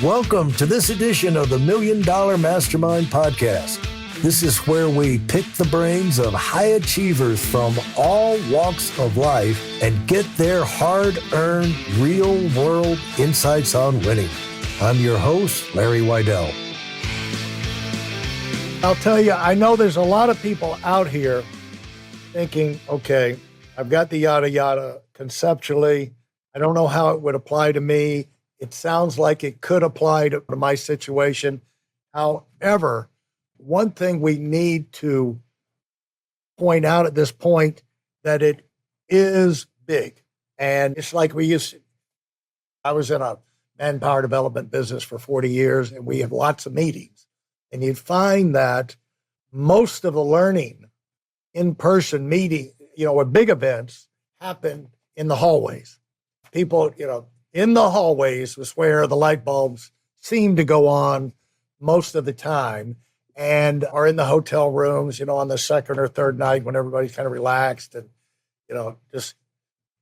Welcome to this edition of the Million Dollar Mastermind podcast. This is where we pick the brains of high achievers from all walks of life and get their hard-earned, real-world insights on winning. I'm your host, Larry Weidel. I'll tell you, I know there's a lot of people out here thinking, okay, I've got the yada yada conceptually. I don't know how it would apply to me. It sounds like it could apply to my situation. However, one thing we need to point out at this point that it is big. And it's like I was in a manpower development business for 40 years, and we have lots of meetings. And you'd find that most of the learning in-person meeting, at big events happen in the hallways. People, in the hallways was where the light bulbs seem to go on most of the time, and are in the hotel rooms, on the second or third night when everybody's kind of relaxed and, just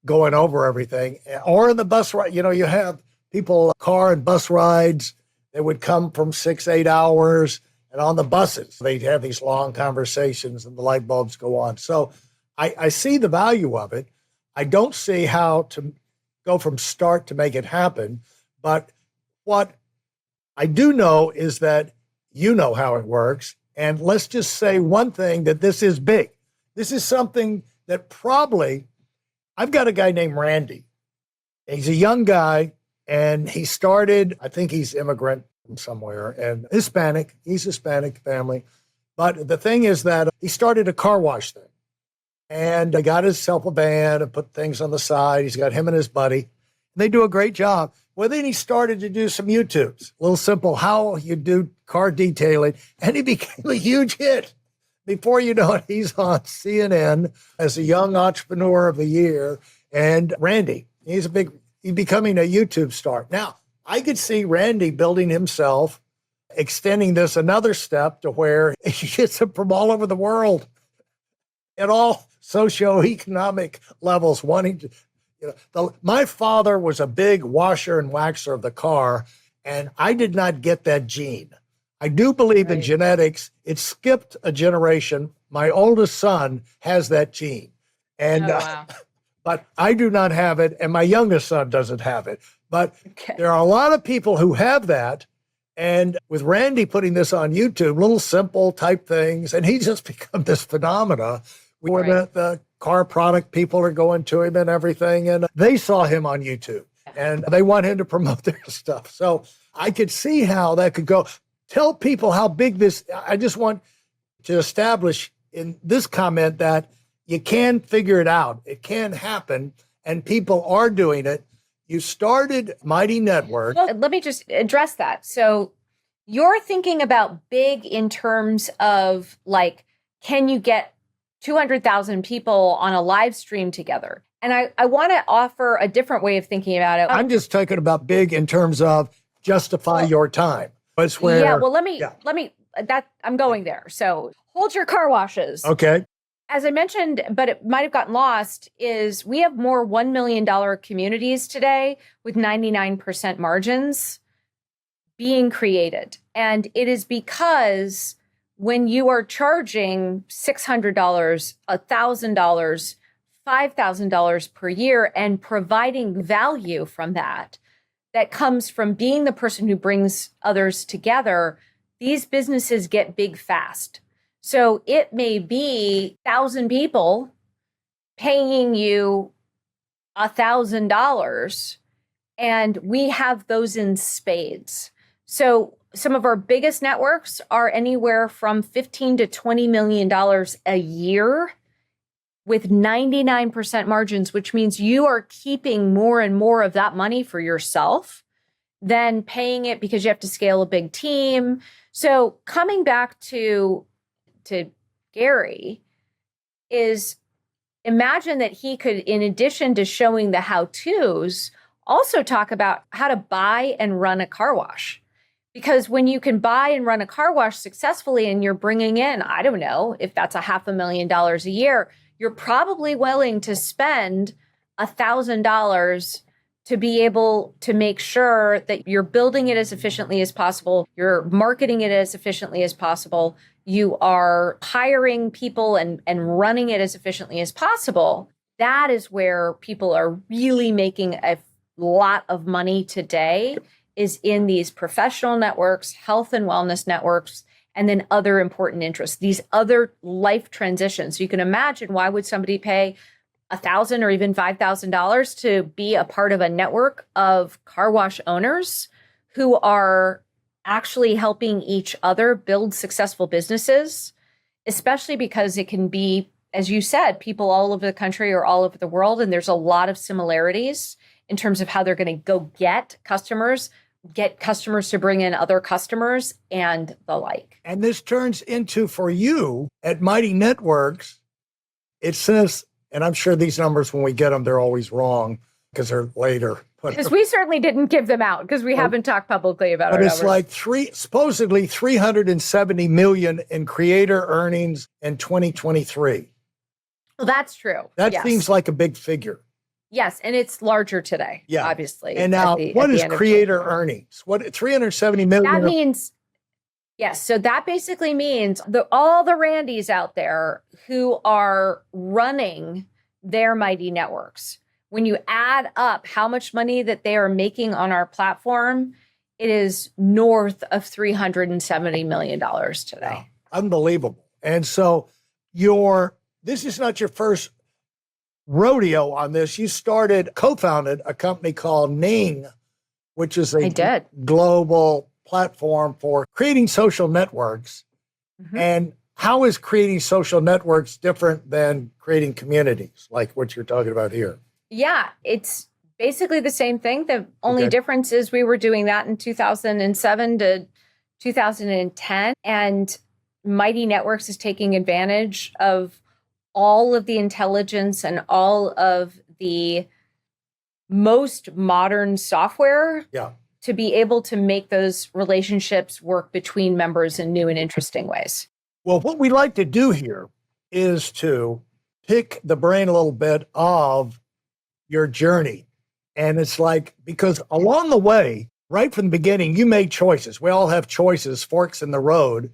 going over everything. Or in the bus ride, you have people, car and bus rides, they would come from 6-8 hours, and on the buses, they'd have these long conversations and the light bulbs go on. So I see the value of it. I don't see how to go from start to make it happen. But what I do know is that you know how it works. And let's just say one thing, that this is big. This is something that probably, I've got a guy named Randy. He's a young guy, and he started, I think he's immigrant from somewhere, and Hispanic. He's Hispanic family. But the thing is that he started a car wash thing. And I got himself a van and put things on the side. He's got him and his buddy. And they do a great job. Well, then he started to do some YouTubes, a little simple, how you do car detailing. And he became a huge hit. Before you know it, he's on CNN as a young entrepreneur of the year. And Randy, he's becoming a YouTube star. Now, I could see Randy building himself, extending this another step to where he gets them from all over the world at all socioeconomic levels wanting to, my father was a big washer and waxer of the car, and I did not get that gene. I do believe in genetics. It skipped a generation. My oldest son has that gene, and but I do not have it, and my youngest son doesn't have it. But there are a lot of people who have that, and with Randy putting this on YouTube, little simple type things, and he just become this phenomena. When the car product people are going to him and everything, and they saw him on YouTube, and they want him to promote their stuff. So I could see how that could go. Tell people how big this, I just want to establish in this comment that you can figure it out. It can happen, and people are doing it. You started Mighty Network. Well, let me just address that. So you're thinking about big in terms of can you get 200,000 people on a live stream together? And I want to offer a different way of thinking about it. I'm just talking about big in terms of justify your time. It's where, I'm going there. So hold your car washes. Okay. As I mentioned, but it might have gotten lost, is we have more $1 million communities today with 99% margins being created. And it is because when you are charging $600, $1,000, $5,000 per year and providing value from that comes from being the person who brings others together, these businesses get big fast. So it may be 1,000 people paying you $1,000, and we have those in spades. So some of our biggest networks are anywhere from $15 to $20 million a year with 99% margins, which means you are keeping more and more of that money for yourself than paying it because you have to scale a big team. So coming back to Gary, is imagine that he could, in addition to showing the how-tos, also talk about how to buy and run a car wash. Because when you can buy and run a car wash successfully and you're bringing in, I don't know, if that's $500,000 a year, you're probably willing to spend $1,000 to be able to make sure that you're building it as efficiently as possible, you're marketing it as efficiently as possible, you are hiring people and running it as efficiently as possible. That is where people are really making a lot of money today, is in these professional networks, health and wellness networks, and then other important interests, these other life transitions. You can imagine, why would somebody pay $1,000 or even $5,000 to be a part of a network of car wash owners who are actually helping each other build successful businesses, especially because it can be, as you said, people all over the country or all over the world. And there's a lot of similarities in terms of how they're going to go get customers to bring in other customers and the like. And this turns into, for you at Mighty Networks, it says, and I'm sure these numbers, when we get them, they're always wrong because they're later. Because we certainly didn't give them out because we haven't talked publicly about it. But it's like supposedly 370 million in creator earnings in 2023. Well, that's true. That yes. seems like a big figure. Yes, and it's larger today, yeah. obviously. And now, what is creator earnings? What 370 million? That means, yes, so that basically means all the Randys out there who are running their Mighty Networks. When you add up how much money that they are making on our platform, it is north of $370 million today. Wow. Unbelievable. And so this is not your first rodeo on this. You co-founded a company called Ning, which is a global platform for creating social networks. Mm-hmm. And how is creating social networks different than creating communities, like what you're talking about here? Yeah, it's basically the same thing. The only difference is we were doing that in 2007 to 2010. And Mighty Networks is taking advantage of all of the intelligence and all of the most modern software to be able to make those relationships work between members in new and interesting ways. Well, what we like to do here is to pick the brain a little bit of your journey. And it's like, because along the way, right from the beginning, you made choices. We all have choices, forks in the road,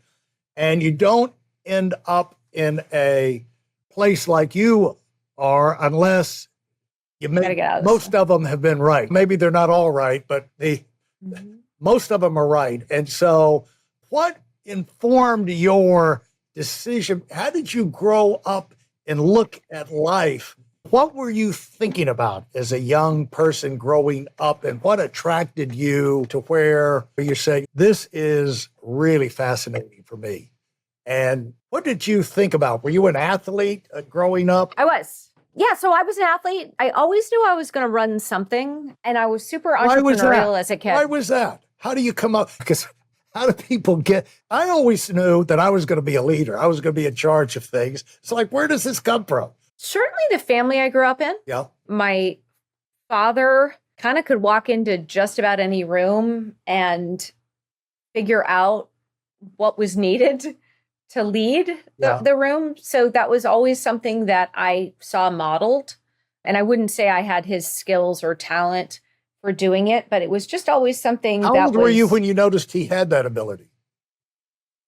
and you don't end up in a place like you are unless you make, most of them have been right. Maybe they're not all right, but most of them are right. And so what informed your decision? How did you grow up and look at life? What were you thinking about as a young person growing up, and what attracted you to where you say, this is really fascinating for me? And what did you think about? Were you an athlete growing up? I was. Yeah, so I was an athlete. I always knew I was going to run something, and I was super entrepreneurial as a kid. Why was that? How do you come up? Because how do people get? I always knew that I was going to be a leader. I was going to be in charge of things. So like, where does this come from? Certainly the family I grew up in. Yeah. My father kind of could walk into just about any room and figure out what was needed to lead the room. So that was always something that I saw modeled. And I wouldn't say I had his skills or talent for doing it, but it was just always something. How old were you when you noticed he had that ability?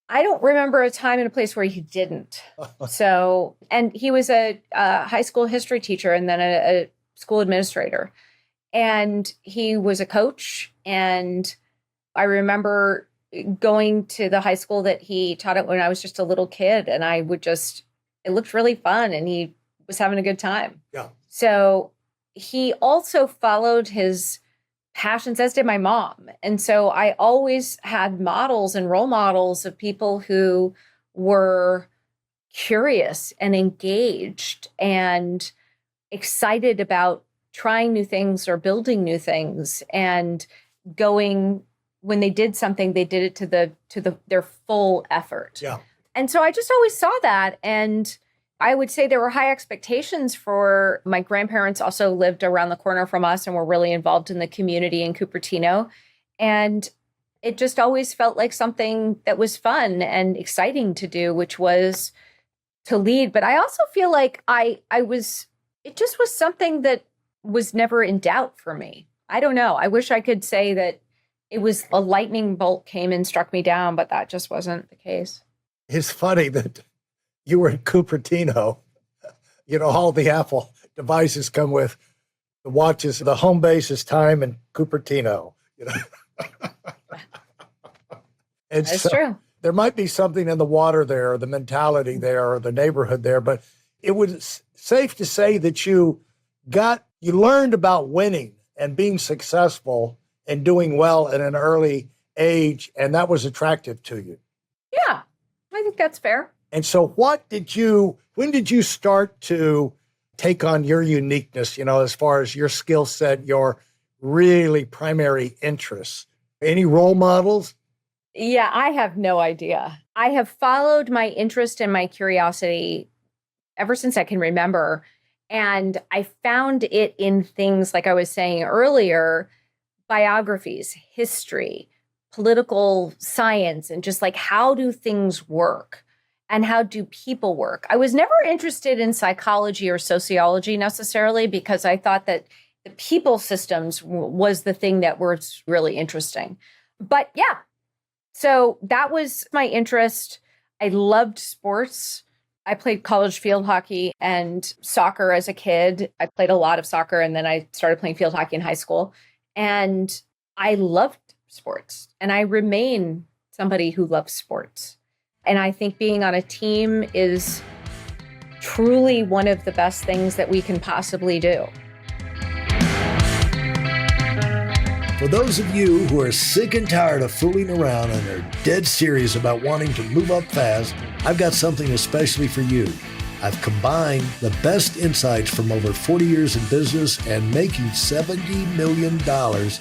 I don't remember a time and a place where he didn't. So, and he was a high school history teacher and then a school administrator. And he was a coach. And I remember going to the high school that he taught at when I was just a little kid. And I would it looked really fun and he was having a good time. Yeah. So he also followed his passions, as did my mom. And so I always had models and role models of people who were curious and engaged and excited about trying new things or building new things and going, when they did something, they did it to their full effort. Yeah. And so I just always saw that. And I would say there were high expectations for my grandparents also lived around the corner from us and were really involved in the community in Cupertino. And it just always felt like something that was fun and exciting to do, which was to lead. But I also feel like it just was something that was never in doubt for me. I don't know. I wish I could say that it was a lightning bolt came and struck me down, but that just wasn't the case. It's funny that you were in Cupertino. All the Apple devices come with the watches. The home base is time in Cupertino. And That's so true. there might be something in the water there, or the mentality there, or the neighborhood there, but it was safe to say that you learned about winning and being successful and doing well at an early age, and that was attractive to you. Yeah, I think that's fair. And so when did you start to take on your uniqueness, as far as your skill set, your really primary interests? Any role models? Yeah, I have no idea. I have followed my interest and my curiosity ever since I can remember. And I found it in things like I was saying earlier, biographies, history, political science, and just like how do things work and how do people work? I was never interested in psychology or sociology necessarily because I thought that the people systems was the thing that was really interesting. But yeah, so that was my interest. I loved sports. I played college field hockey and soccer as a kid. I played a lot of soccer, and then I started playing field hockey in high school. And I loved sports, and I remain somebody who loves sports. And I think being on a team is truly one of the best things that we can possibly do. For those of you who are sick and tired of fooling around and are dead serious about wanting to move up fast, I've got something especially for you. I've combined the best insights from over 40 years in business and making $70 million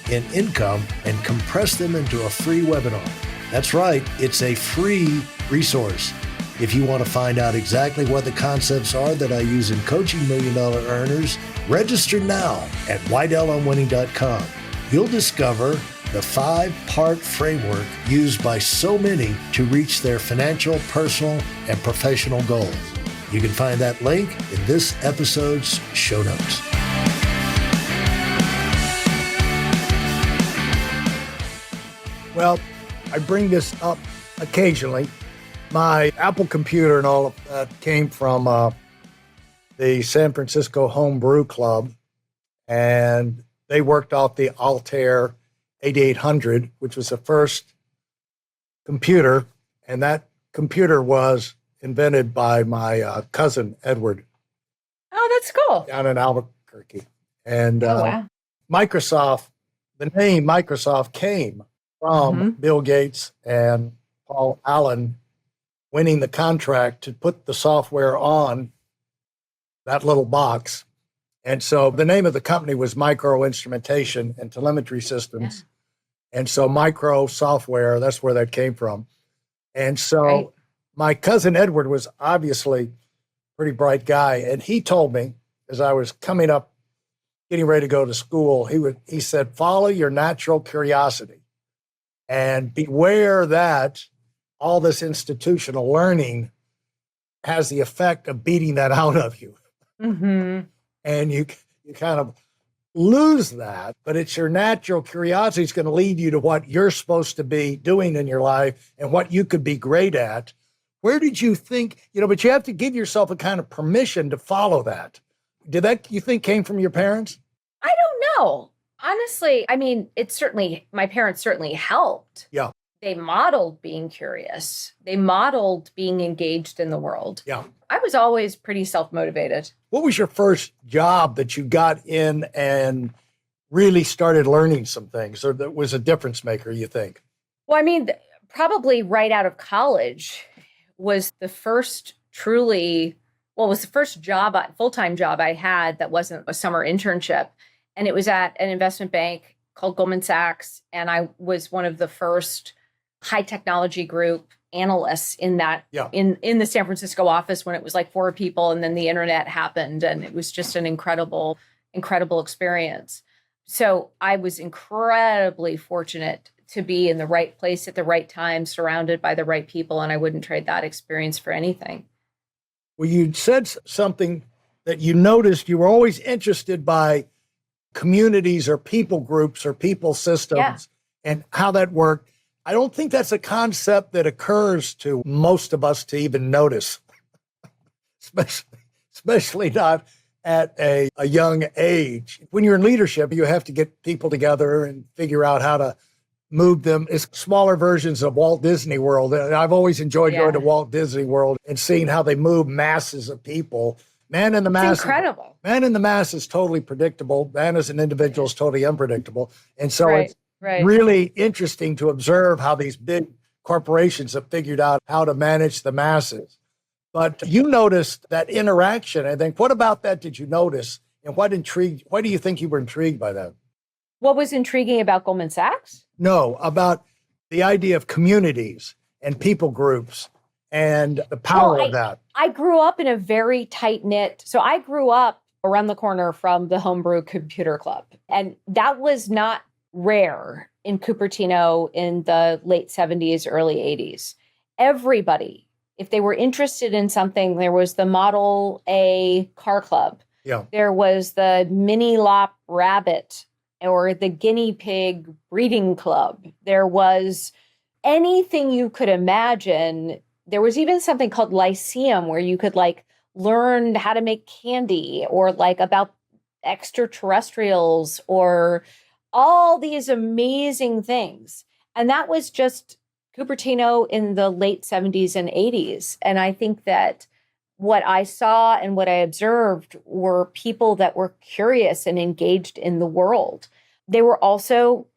in income and compressed them into a free webinar. That's right, it's a free resource. If you want to find out exactly what the concepts are that I use in coaching $1 million earners, register now at WeidelOnWinning.com. You'll discover the 5-part framework used by so many to reach their financial, personal, and professional goals. You can find that link in this episode's show notes. Well, I bring this up occasionally. My Apple computer and all of that came from the San Francisco Home Brew Club, and they worked off the Altair 8800, which was the first computer, and that computer was invented by my cousin, Edward. Oh, that's cool. Down in Albuquerque. And Wow. Microsoft, the name Microsoft came from Bill Gates and Paul Allen winning the contract to put the software on that little box. And so the name of the company was Micro Instrumentation and Telemetry Systems. Yeah. And so micro software, that's where that came from. And so my cousin Edward was obviously a pretty bright guy. And he told me as I was coming up, getting ready to go to school, he said, follow your natural curiosity and beware that all this institutional learning has the effect of beating that out of you. Mm-hmm. And you kind of lose that, but it's your natural curiosity is going to lead you to what you're supposed to be doing in your life and what you could be great at. Where did you think, but you have to give yourself a kind of permission to follow that. Did that, you think, came from your parents? I don't know. Honestly, I mean, my parents certainly helped. Yeah. They modeled being curious. They modeled being engaged in the world. Yeah. I was always pretty self-motivated. What was your first job that you got in and really started learning some things, or that was a difference maker, you think? Well, I mean, probably right out of college was the first full-time job I had that wasn't a summer internship. And it was at an investment bank called Goldman Sachs. And I was one of the first high technology group analysts in that, in the San Francisco office when it was like 4 people, and then the internet happened, and it was just an incredible experience. So I was incredibly fortunate to be in the right place at the right time, surrounded by the right people, and I wouldn't trade that experience for anything. Well, you said something that you noticed you were always interested by communities or people groups or people systems and how that worked. I don't think that's a concept that occurs to most of us to even notice, especially not at a young age. When you're in leadership, you have to get people together and figure out how to move them. It's smaller versions of Walt Disney World. And I've always enjoyed going to Walt Disney World and seeing how they move masses of people. Man in the Mass. Incredible. Man in the Mass is totally predictable. Man as an individual is totally unpredictable. And so it's really interesting to observe how these big corporations have figured out how to manage the masses. But you noticed that interaction. I think, what about that did you notice? And why do you think you were intrigued by that? What was intriguing about Goldman Sachs? No, about the idea of communities and people groups and the power of that. I grew up in a very tight-knit, so I grew up around the corner from the Homebrew Computer Club. And that was not rare in Cupertino in the late 70s, early 80s. Everybody, if they were interested in something, there was the Model A car club. Yeah. There was the Mini Lop Rabbit or the Guinea Pig Breeding Club. There was anything you could imagine. There was even something called Lyceum where you could learn how to make candy or about extraterrestrials or all these amazing things. And that was just Cupertino in the late 70s and 80s. And I think that what I saw and what I observed were people that were curious and engaged in the world. They were also,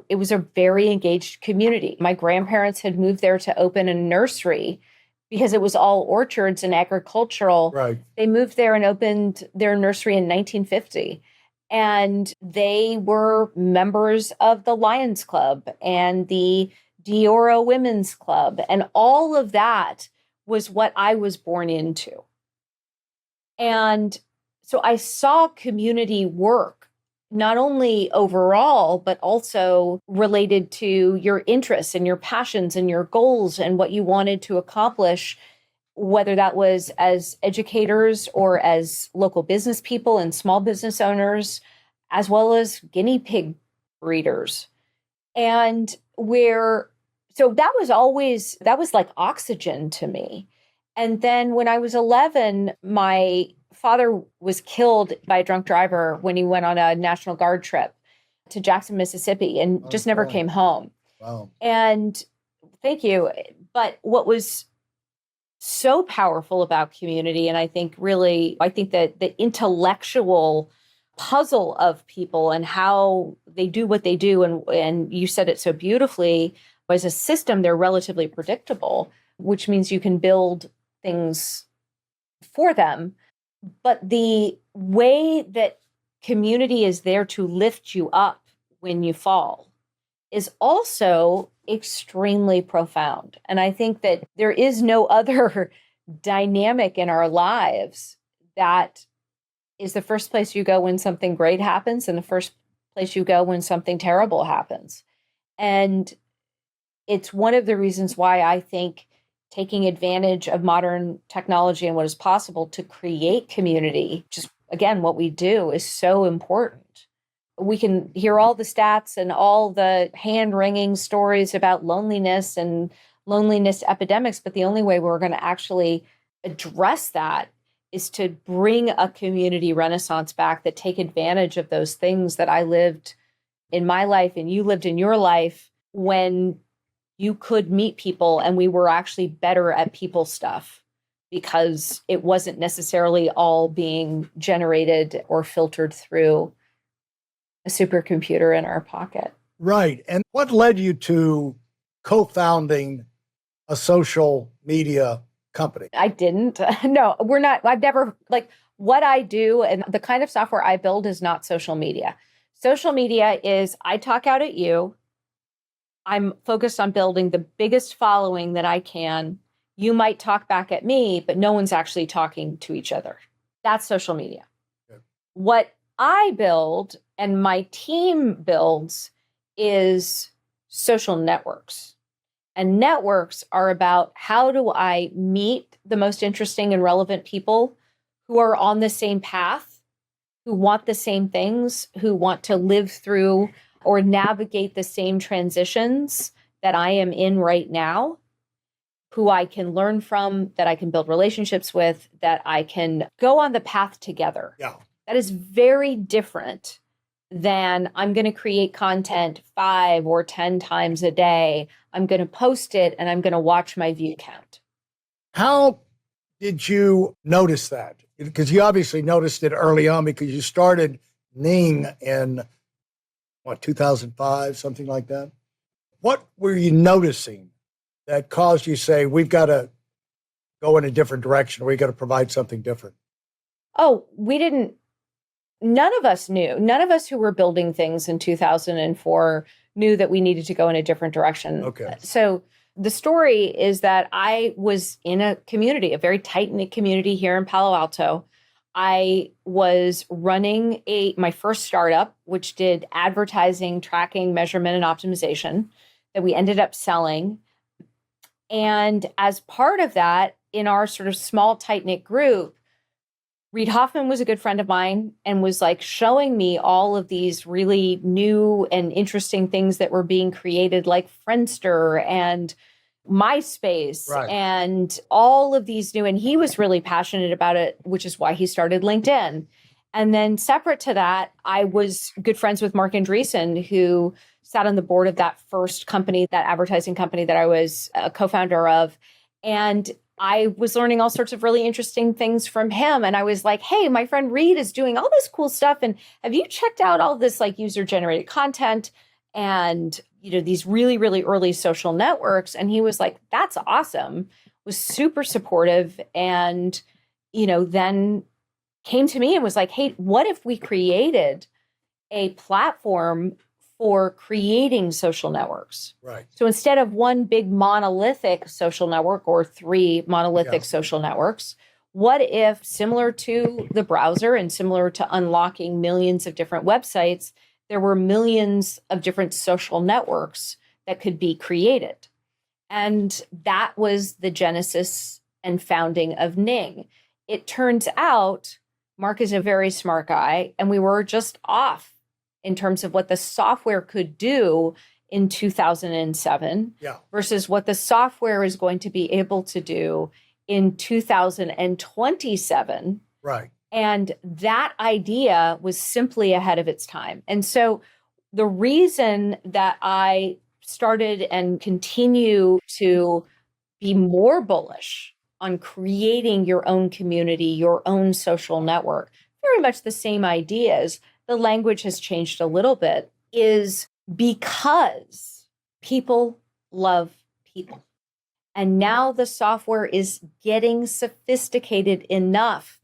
it was a very engaged community. My grandparents had moved there to open a nursery because it was all orchards and agricultural. Right. They moved there and opened their nursery in 1950. And they were members of the Lions Club and the Dioro Women's Club. And all of that was what I was born into. And so I saw community work, not only overall, but also related to your interests and your passions and your goals and what you wanted to accomplish, whether that was as educators or as local business people and small business owners, as well as guinea pig breeders. And so that was like oxygen to me. And then when I was 11, my father was killed by a drunk driver when he went on a National Guard trip to Jackson, Mississippi, and just never came home. Wow. And thank you. But what was so powerful about community, and I think that the intellectual puzzle of people and how they do what they do, and you said it so beautifully, as a system, they're relatively predictable, which means you can build things for them. But the way that community is there to lift you up when you fall is also extremely profound. And I think that there is no other dynamic in our lives that is the first place you go when something great happens and the first place you go when something terrible happens. And it's one of the reasons why I think taking advantage of modern technology and what is possible to create community, just again, what we do is so important. We can hear all the stats and all the hand-wringing stories about loneliness and loneliness epidemics, but the only way we're going to actually address that is to bring a community renaissance back that take advantage of those things that I lived in my life and you lived in your life when you could meet people and we were actually better at people stuff because it wasn't necessarily all being generated or filtered through a supercomputer in our pocket. Right. And what led you to co-founding a social media company? I didn't. No, we're not. I've never, what I do and the kind of software I build is not social media. Social media is I talk out at you. I'm focused on building the biggest following that I can. You might talk back at me, but no one's actually talking to each other. That's social media. Okay. What I build and my team builds is social networks. And networks are about how do I meet the most interesting and relevant people who are on the same path, who want the same things, who want to live through or navigate the same transitions that I am in right now, who I can learn from, that I can build relationships with, that I can go on the path together. Yeah. That is very different than I'm going to create content 5 or 10 times a day. I'm going to post it and I'm going to watch my view count. How did you notice that? Because you obviously noticed it early on because you started Ning in, 2005, something like that? What were you noticing that caused you to say, we've got to go in a different direction, or we've got to provide something different? Oh, none of us knew. None of us who were building things in 2004 knew that we needed to go in a different direction. Okay. So the story is that I was in a community, a very tight-knit community here in Palo Alto. I was running my first startup, which did advertising, tracking, measurement, and optimization that we ended up selling. And as part of that, in our sort of small, tight-knit group, Reid Hoffman was a good friend of mine and was like showing me all of these really new and interesting things that were being created, like Friendster and MySpace, Right. and all of these new, and he was really passionate about it, which is why he started LinkedIn. And then separate to that, I was good friends with Mark Andreessen, who sat on the board of that first company, that advertising company that I was a co-founder of. And I was learning all sorts of really interesting things from him. And I was like, hey, my friend Reid is doing all this cool stuff. And have you checked out all this like user generated content and, these really, really early social networks? And he was like, that's awesome, was super supportive. And, then came to me and was like, hey, what if we created a platform for creating social networks? Right. So instead of one big monolithic social network or 3 monolithic social networks, what if, similar to the browser and similar to unlocking millions of different websites, there were millions of different social networks that could be created? And that was the genesis and founding of Ning. It turns out Mark is a very smart guy, and we were just off in terms of what the software could do in 2007 versus what the software is going to be able to do in 2027. Right. And that idea was simply ahead of its time. And so the reason that I started and continue to be more bullish on creating your own community, your own social network, very much the same ideas, the language has changed a little bit, is because people love people. And now the software is getting sophisticated enough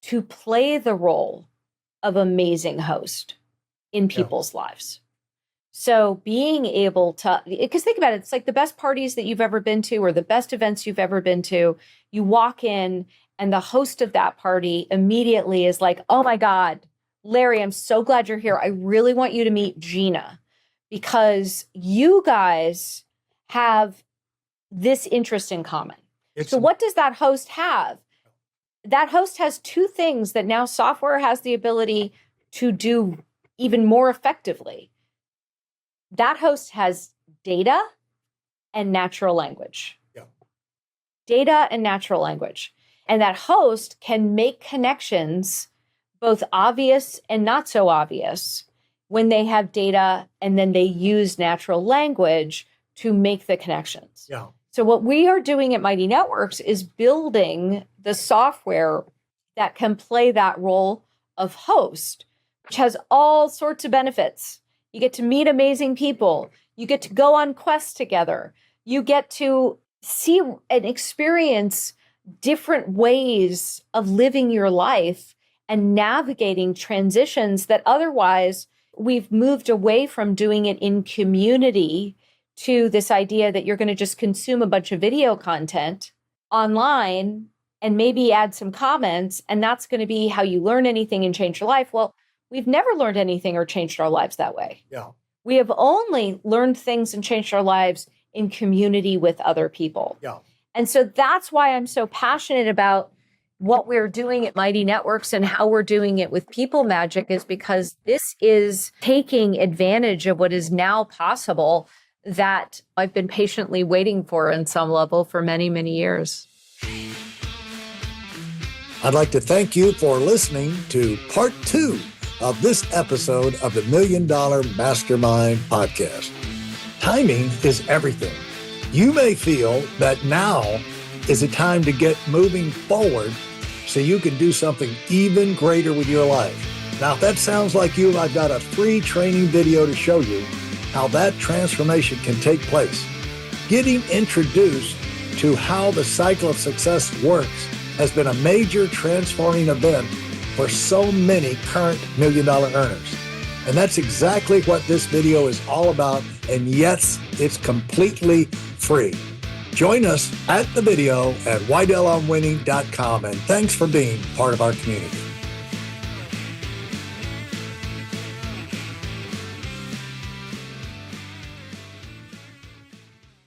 to play the role of amazing host in people's lives. So being able to, because think about it, it's like the best parties that you've ever been to or the best events you've ever been to, you walk in and the host of that party immediately is like, oh my God, Larry, I'm so glad you're here. I really want you to meet Gina because you guys have this interest in common. So what does that host have? That host has 2 things that now software has the ability to do even more effectively. That host has data and natural language. Yeah. Data and natural language. And that host can make connections, both obvious and not so obvious, when they have data and then they use natural language to make the connections. Yeah. So what we are doing at Mighty Networks is building the software that can play that role of host, which has all sorts of benefits. You get to meet amazing people. You get to go on quests together. You get to see and experience different ways of living your life and navigating transitions that otherwise we've moved away from doing it in community to this idea that you're going to just consume a bunch of video content online and maybe add some comments, and that's going to be how you learn anything and change your life. Well, we've never learned anything or changed our lives that way. Yeah. We have only learned things and changed our lives in community with other people. Yeah. And so that's why I'm so passionate about what we're doing at Mighty Networks and how we're doing it with People Magic is because this is taking advantage of what is now possible that I've been patiently waiting for in some level for many, many years. I'd like to thank you for listening to part 2 of this episode of the Million Dollar Mastermind podcast. Timing is everything. You may feel that now is a time to get moving forward so you can do something even greater with your life. Now, if that sounds like you, I've got a free training video to show you how that transformation can take place. Getting introduced to how the cycle of success works has been a major transforming event for so many current $1 million earners. And that's exactly what this video is all about. And yes, it's completely free. Join us at the video at WeidelOnWinning.com. And thanks for being part of our community.